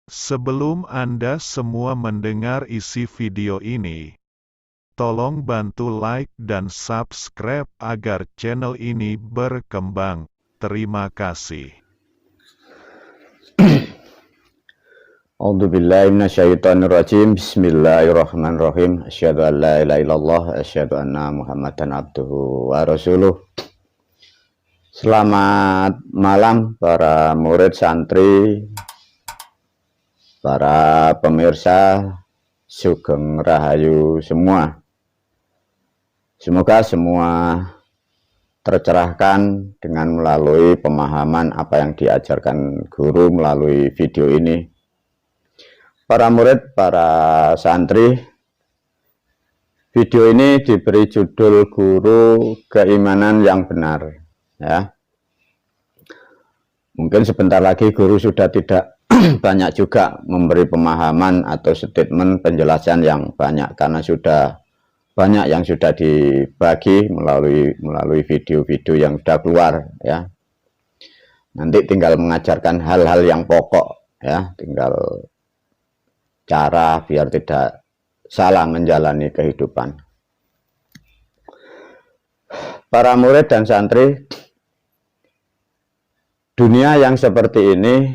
Sebelum Anda semua mendengar isi video ini, tolong bantu like dan subscribe agar channel ini berkembang. Terima kasih. A'udzubillahi minasyaitonirrajim. Bismillahirrahmanirrahim. Asyhadu an la ilaha illallah, asyhadu anna Muhammadan abduhu wa rasuluh. Selamat malam para murid santri, para pemirsa, sugeng rahayu semua. Semoga semua tercerahkan dengan melalui pemahaman apa yang diajarkan guru melalui video ini. Para murid, para santri, video ini diberi judul Guru Keimanan yang Benar. Ya, mungkin sebentar lagi guru sudah tidak banyak juga memberi pemahaman atau statement penjelasan yang banyak, karena sudah banyak yang sudah dibagi melalui video-video yang sudah keluar. Ya, nanti tinggal mengajarkan hal-hal yang pokok. Ya, tinggal cara biar tidak salah menjalani kehidupan. Para murid dan santri, dunia yang seperti ini,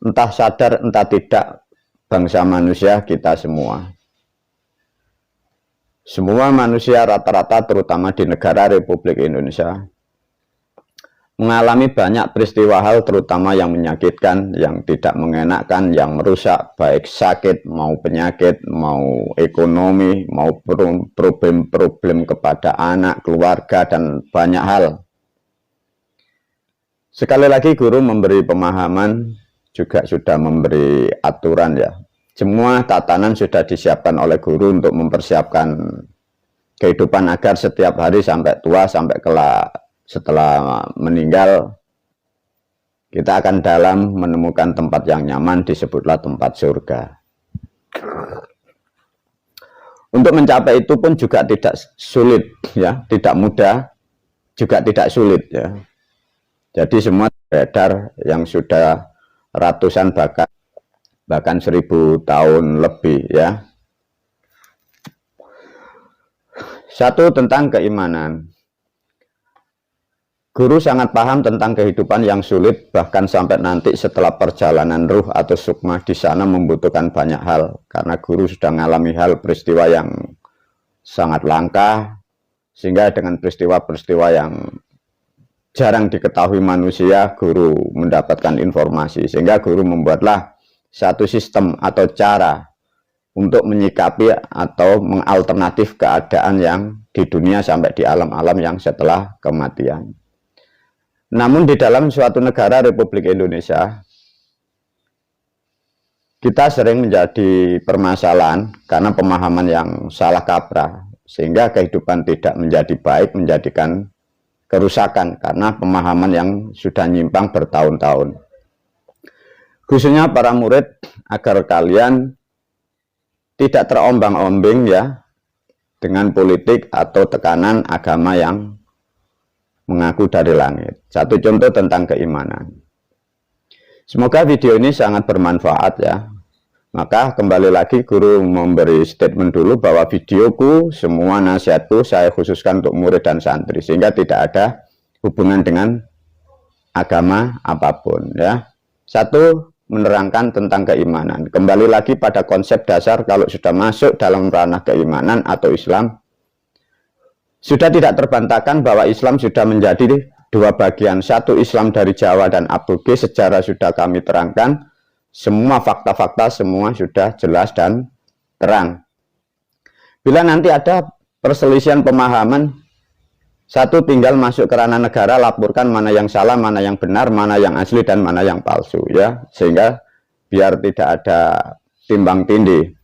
entah sadar entah tidak, bangsa manusia kita semua manusia rata-rata, terutama di negara Republik Indonesia, mengalami banyak peristiwa hal, terutama yang menyakitkan, yang tidak mengenakkan, yang merusak, baik sakit, mau penyakit, mau ekonomi, mau problem-problem kepada anak, keluarga, dan banyak hal. Sekali lagi guru memberi pemahaman, juga sudah memberi aturan ya. Semua tatanan sudah disiapkan oleh guru untuk mempersiapkan kehidupan agar setiap hari sampai tua, sampai kelak setelah meninggal, kita akan dalam menemukan tempat yang nyaman, disebutlah tempat surga. Untuk mencapai itu pun juga tidak sulit, ya, tidak mudah, juga tidak sulit, ya. Jadi semua beredar yang sudah ratusan bahkan 1000 tahun lebih, ya. Satu, tentang keimanan. Guru sangat paham tentang kehidupan yang sulit, bahkan sampai nanti setelah perjalanan ruh atau sukma di sana membutuhkan banyak hal, karena guru sudah mengalami hal peristiwa yang sangat langka, sehingga dengan peristiwa-peristiwa yang jarang diketahui manusia, guru mendapatkan informasi, sehingga guru membuatlah satu sistem atau cara untuk menyikapi atau mengalternatif keadaan yang di dunia sampai di alam-alam yang setelah kematian. Namun di dalam suatu negara Republik Indonesia, kita sering menjadi permasalahan karena pemahaman yang salah kaprah, sehingga kehidupan tidak menjadi baik, menjadikan kerusakan karena pemahaman yang sudah nyimpang bertahun-tahun. Khususnya para murid, agar kalian tidak terombang-ambing ya dengan politik atau tekanan agama yang mengaku dari langit. Satu contoh tentang keimanan. Semoga video ini sangat bermanfaat ya. Maka kembali lagi guru memberi statement dulu bahwa videoku, semua nasihatku saya khususkan untuk murid dan santri, sehingga tidak ada hubungan dengan agama apapun ya. Satu, menerangkan tentang keimanan. Kembali lagi pada konsep dasar, kalau sudah masuk dalam ranah keimanan atau Islam, sudah tidak terbantahkan bahwa Islam sudah menjadi dua bagian. Satu, Islam dari Jawa dan Aboge, sejarah sudah kami terangkan. Semua fakta-fakta semua sudah jelas dan terang. Bila nanti ada perselisihan pemahaman, satu, tinggal masuk ke ranah negara, laporkan mana yang salah, mana yang benar, mana yang asli dan mana yang palsu ya, sehingga biar tidak ada timbang tindih.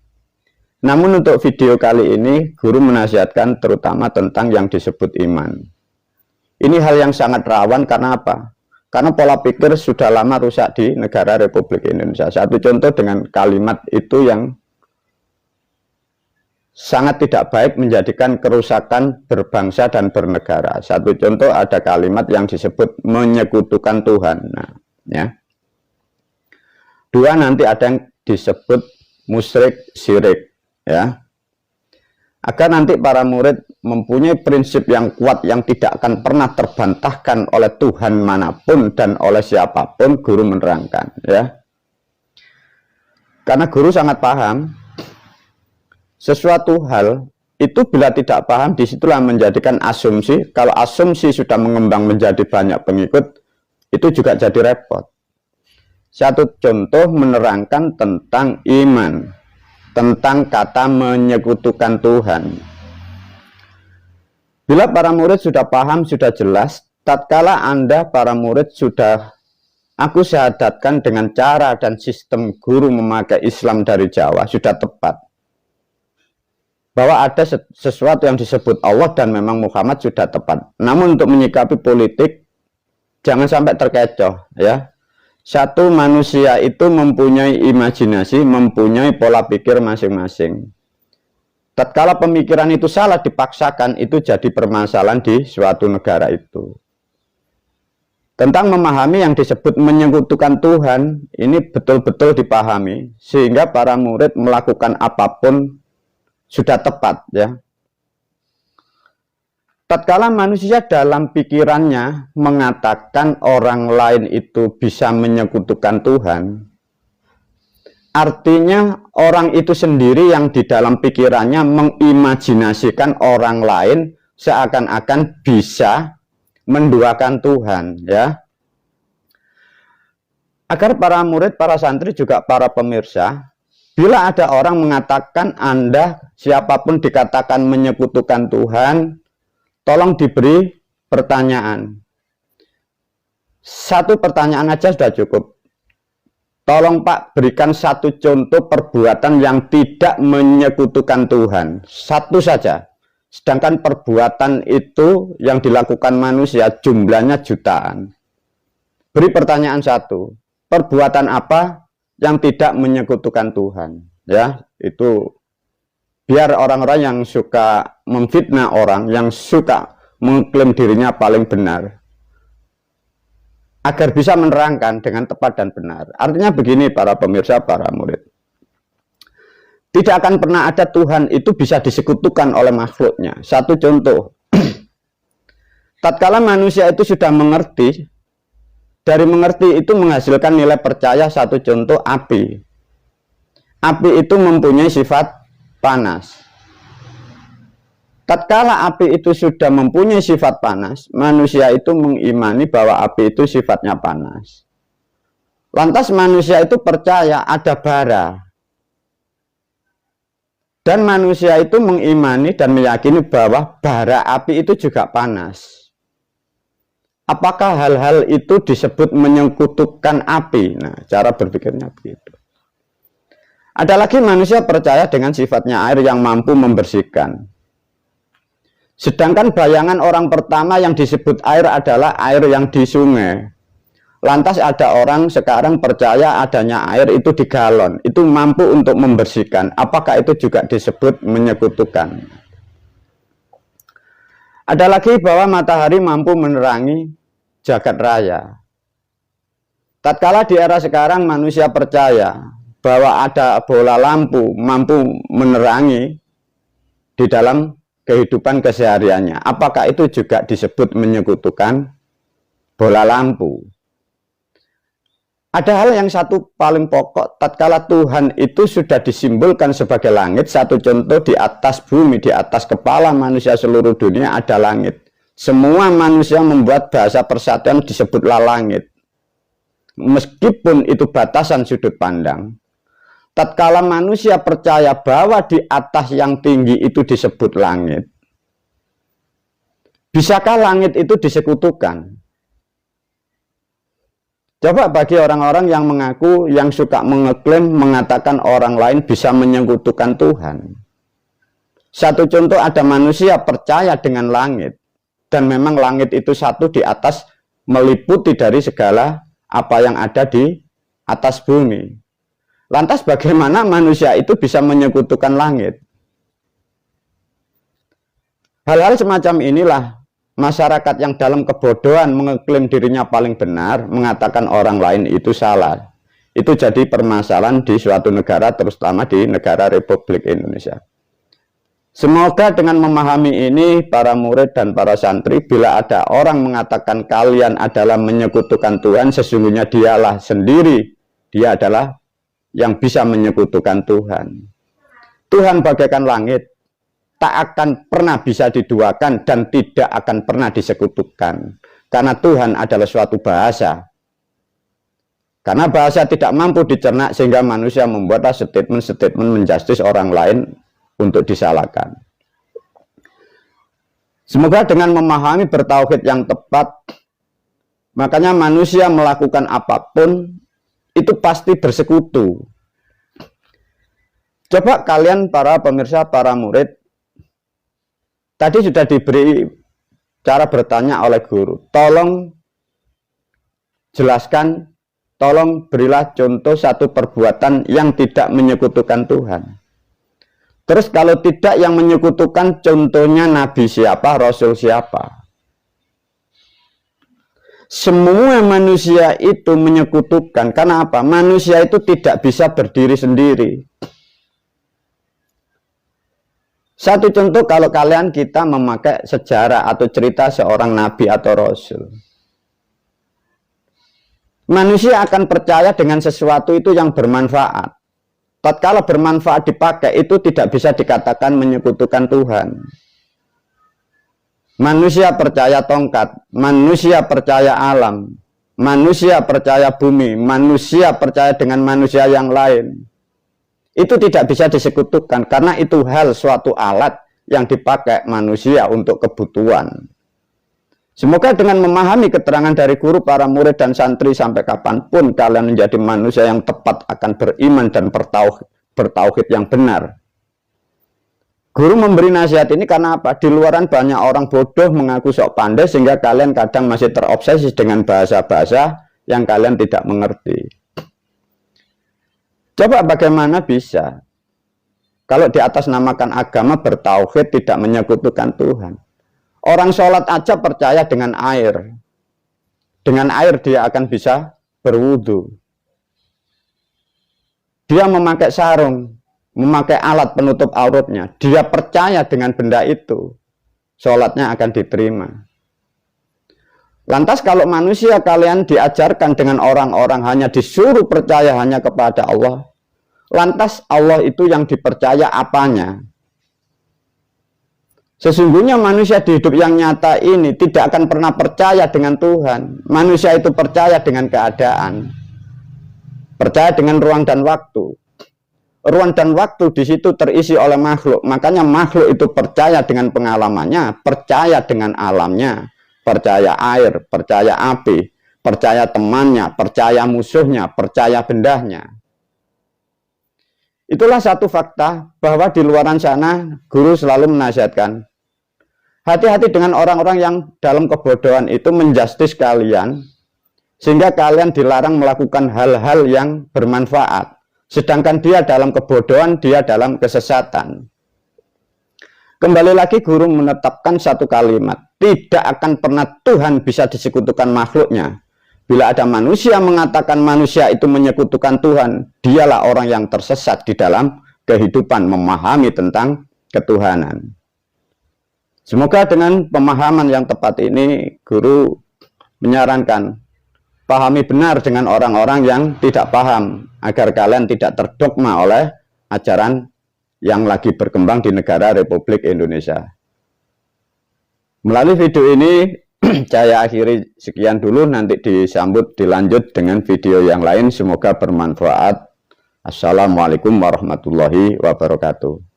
Namun untuk video kali ini, guru menasihatkan terutama tentang yang disebut iman. Ini hal yang sangat rawan, karena apa? Karena pola pikir sudah lama rusak di negara Republik Indonesia. Satu contoh dengan kalimat itu yang sangat tidak baik, menjadikan kerusakan berbangsa dan bernegara. Satu contoh, ada kalimat yang disebut menyekutukan Tuhan. Nah, ya. Kedua, nanti ada yang disebut musyrik syirik, ya. Agar nanti para murid mempunyai prinsip yang kuat yang tidak akan pernah terbantahkan oleh Tuhan manapun dan oleh siapapun, guru menerangkan, ya. Karena guru sangat paham sesuatu hal itu bila tidak paham, disitulah menjadikan asumsi. Kalau asumsi sudah mengembang menjadi banyak pengikut, itu juga jadi repot. Satu contoh menerangkan tentang iman, tentang kata menyekutukan Tuhan. Bila para murid sudah paham, sudah jelas, tatkala Anda para murid sudah aku syahadatkan dengan cara dan sistem guru memakai Islam dari Jawa, sudah tepat. Bahwa ada sesuatu yang disebut Allah dan memang Muhammad, sudah tepat. Namun untuk menyikapi politik, jangan sampai terkecoh, ya. Satu, manusia itu mempunyai imajinasi, mempunyai pola pikir masing-masing. Tatkala pemikiran itu salah dipaksakan, itu jadi permasalahan di suatu negara itu. Tentang memahami yang disebut menyekutukan Tuhan, ini betul-betul dipahami, sehingga para murid melakukan apapun sudah tepat, ya. Tatkala manusia dalam pikirannya mengatakan orang lain itu bisa menyekutukan Tuhan, artinya orang itu sendiri yang di dalam pikirannya mengimajinasikan orang lain seakan-akan bisa menduakan Tuhan, ya. Agar para murid, para santri, juga para pemirsa, bila ada orang mengatakan Anda, siapapun dikatakan menyekutukan Tuhan, tolong diberi pertanyaan. Satu pertanyaan aja sudah cukup. Tolong Pak, berikan satu contoh perbuatan yang tidak menyekutukan Tuhan. Satu saja. Sedangkan perbuatan itu yang dilakukan manusia jumlahnya jutaan. Beri pertanyaan satu. Perbuatan apa yang tidak menyekutukan Tuhan? Ya, itu biar orang-orang yang suka memfitnah orang, yang suka mengklaim dirinya paling benar, agar bisa menerangkan dengan tepat dan benar. Artinya begini para pemirsa, para murid. Tidak akan pernah ada Tuhan itu bisa disekutukan oleh makhluknya. Satu contoh. Tatkala manusia itu sudah mengerti, dari mengerti itu menghasilkan nilai percaya. Satu contoh, api. Api itu mempunyai sifat panas. Tatkala api itu sudah mempunyai sifat panas, manusia itu mengimani bahwa api itu sifatnya panas. Lantas manusia itu percaya ada bara. Dan manusia itu mengimani dan meyakini bahwa bara api itu juga panas. Apakah hal-hal itu disebut menyekutukan api? Nah, cara berpikirnya begitu. Ada lagi manusia percaya dengan sifatnya air yang mampu membersihkan. Sedangkan bayangan orang pertama yang disebut air adalah air yang di sungai. Lantas ada orang sekarang percaya adanya air itu di galon, itu mampu untuk membersihkan. Apakah itu juga disebut menyekutukan? Ada lagi bahwa matahari mampu menerangi jagat raya. Tatkala di era sekarang manusia percaya bahwa ada bola lampu mampu menerangi di dalam kehidupan kesehariannya. Apakah itu juga disebut menyekutukan bola lampu? Ada hal yang satu paling pokok, tatkala Tuhan itu sudah disimbolkan sebagai langit. Satu contoh, di atas bumi, di atas kepala manusia seluruh dunia ada langit. Semua manusia membuat bahasa persatuan disebutlah langit. Meskipun itu batasan sudut pandang. Tatkala manusia percaya bahwa di atas yang tinggi itu disebut langit, bisakah langit itu disekutukan? Coba bagi orang-orang yang mengaku, yang suka mengeklaim, mengatakan orang lain bisa menyekutukan Tuhan. Satu contoh, ada manusia percaya dengan langit, dan memang langit itu satu di atas, meliputi dari segala apa yang ada di atas bumi. Lantas bagaimana manusia itu bisa menyekutukan langit? Hal-hal semacam inilah masyarakat yang dalam kebodohan mengeklaim dirinya paling benar, mengatakan orang lain itu salah. itu jadi permasalahan di suatu negara, terutama di negara Republik Indonesia. Semoga dengan memahami ini, para murid dan para santri, bila ada orang mengatakan kalian adalah menyekutukan Tuhan, sesungguhnya dialah sendiri, dia adalah yang bisa menyekutukan Tuhan. Tuhan bagaikan langit, tak akan pernah bisa diduakan dan tidak akan pernah disekutukan. Karena Tuhan adalah suatu bahasa. Karena bahasa tidak mampu dicerna sehingga manusia membuat statement-statement menjustis orang lain untuk disalahkan. Semoga dengan memahami bertauhid yang tepat, makanya manusia melakukan apapun itu pasti bersekutu. Coba kalian para pemirsa, para murid, tadi sudah diberi cara bertanya oleh guru. Tolong jelaskan, tolong berilah contoh satu perbuatan yang tidak menyekutukan Tuhan. Terus kalau tidak yang menyekutukan, contohnya nabi siapa, rasul siapa. Semua manusia itu menyekutukan. Karena apa? Manusia itu tidak bisa berdiri sendiri. Satu contoh, kalau kalian kita memakai sejarah atau cerita seorang nabi atau rasul. Manusia akan percaya dengan sesuatu itu yang bermanfaat. Tatkala bermanfaat dipakai, itu tidak bisa dikatakan menyekutukan Tuhan. Manusia percaya tongkat, manusia percaya alam, manusia percaya bumi, manusia percaya dengan manusia yang lain. Itu tidak bisa disekutukan karena itu hal suatu alat yang dipakai manusia untuk kebutuhan. Semoga dengan memahami keterangan dari guru, para murid dan santri, sampai kapanpun kalian menjadi manusia yang tepat akan beriman dan bertauhid yang benar. Guru memberi nasihat ini karena apa? Di luaran banyak orang bodoh mengaku sok pandai sehingga kalian kadang masih terobsesi dengan bahasa-bahasa yang kalian tidak mengerti. Coba bagaimana bisa kalau di atas namakan agama bertauhid tidak menyekutukan Tuhan. Orang sholat aja percaya dengan air. Dengan air dia akan bisa berwudu. Dia memakai sarung, memakai alat penutup auratnya. Dia percaya dengan benda itu. Sholatnya akan diterima. Lantas kalau manusia kalian diajarkan dengan orang-orang hanya disuruh percaya hanya kepada Allah, lantas Allah itu yang dipercaya apanya? Sesungguhnya manusia di hidup yang nyata ini tidak akan pernah percaya dengan Tuhan. Manusia itu percaya dengan keadaan, percaya dengan ruang dan waktu. Ruang dan waktu di situ terisi oleh makhluk, makanya makhluk itu percaya dengan pengalamannya, percaya dengan alamnya. Percaya air, percaya api, percaya temannya, percaya musuhnya, percaya bendahnya. Itulah satu fakta bahwa di luaran sana guru selalu menasihatkan, hati-hati dengan orang-orang yang dalam kebodohan itu menjustis kalian, sehingga kalian dilarang melakukan hal-hal yang bermanfaat. Sedangkan dia dalam kebodohan, dia dalam kesesatan. Kembali lagi guru menetapkan satu kalimat, tidak akan pernah Tuhan bisa disekutukan makhluknya. Bila ada manusia mengatakan manusia itu menyekutukan Tuhan, dialah orang yang tersesat di dalam kehidupan memahami tentang ketuhanan. Semoga dengan pemahaman yang tepat ini, guru menyarankan, pahami benar dengan orang-orang yang tidak paham, agar kalian tidak terdogma oleh ajaran yang lagi berkembang di negara Republik Indonesia. Melalui video ini, saya akhiri sekian dulu, nanti dilanjut dengan video yang lain. Semoga bermanfaat. Assalamualaikum warahmatullahi wabarakatuh.